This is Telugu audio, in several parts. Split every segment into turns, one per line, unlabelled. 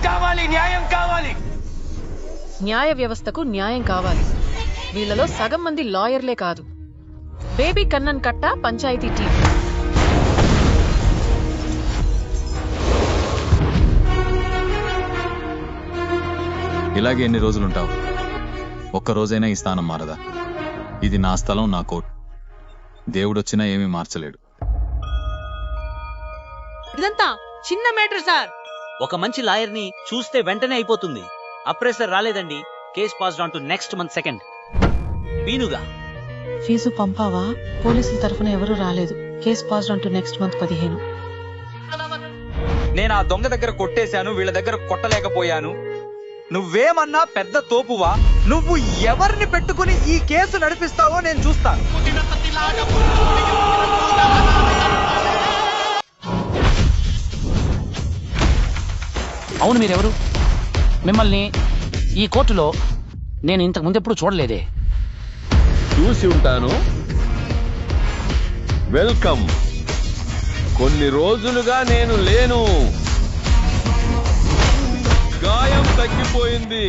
కావాలి, న్యాయం కావాలి.
న్యాయ వ్యవస్థకు న్యాయం కావాలి. వీళ్ళలో సగం మంది లాయర్లే కాదు. బేబీ కన్నన్ కట్ట పంచాయతీ టీం.
ఇలాగే ఎన్ని రోజులుంటావు? ఒక్కరోజైనా ఈ స్థానం మారదా? ఇది నా స్థలం, నా కోర్టు. దేవుడొచ్చినా ఏమీ మార్చలేడు.
ఇదంతా చిన్న మ్యాటర్ సార్.
ఒక మంచి లాయర్ ని చూస్తే వెంటనే అయిపోతుంది. అప్రెసర్ రాలేదండి, case passed on to next month 2nd. పీనుగా
ఫీజు పంపావా? పోలీసుల తరఫున ఎవరూ రాలేదు. Case passed on to next month 15.
నేను ఆ దొంగ దగ్గర కొట్టేశాను, వీళ్ళ దగ్గర కొట్టలేకపోయాను. నువ్వేమన్నా పెద్ద తోపువా? నువ్వు ఎవరిని పెట్టుకుని ఈ కేసు నడిపిస్తావో నేను చూస్తాను.
అవును, మీరెవరు? మిమ్మల్ని ఈ కోర్టులో నేను ఇంతకు ముందు ఎప్పుడు చూడలేదే.
చూసి ఉంటాను. వెల్కమ్. కొన్ని రోజులుగా నేను లేను. గాయం తగ్గిపోయింది.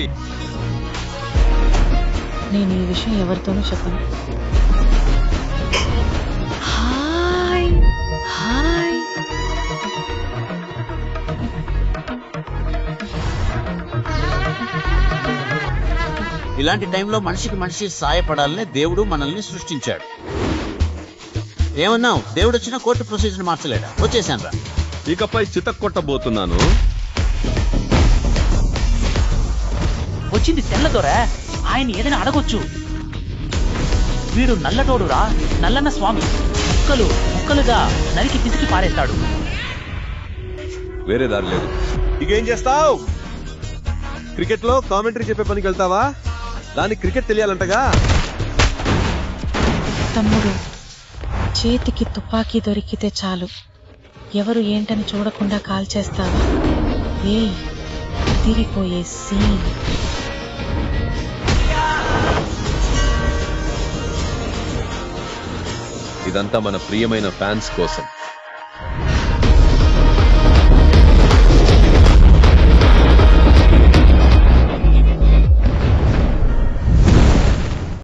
నేను ఈ విషయం ఎవరితోనూ చెప్పను.
Hi hi.
ఇలాంటి టైంలో మనిషికి మనిషి సాయపడాలనే దేవుడు మనల్ని సృష్టించాడు. ఏమన్నావు? దేవుడు వచ్చిన కోర్టు ప్రొసీజర్ మార్చలేడా? వచ్చేసాను రా.
ఇకపై చితక్కొట్టబోతున్నాను.
వచ్చింది తెల్లదొరా, ఆయన ఏదైనా అడగొచ్చు. వీడు నల్లటోడురా, నల్లన్న స్వామి. ముక్కలు ముక్కలుగా నరికి పిసికి పారేస్తాడు.
వేరే దారి లేదు. ఇకేం చేస్తావు? క్రికెట్ లో కామెంటరీ చెప్పే పనికి వెళ్తావా? దానికి క్రికెట్ తెలియాలంటగా.
తమ్ముడు, చేతికి తుపాకీ దొరికితే చాలు, ఎవరు ఏంటని చూడకుండా కాల్చేస్తావా? ఏయ్, తిరిగిపోయే సీన్.
ఇదంతా మన ప్రియమైన ఫ్యాన్స్ కోసం.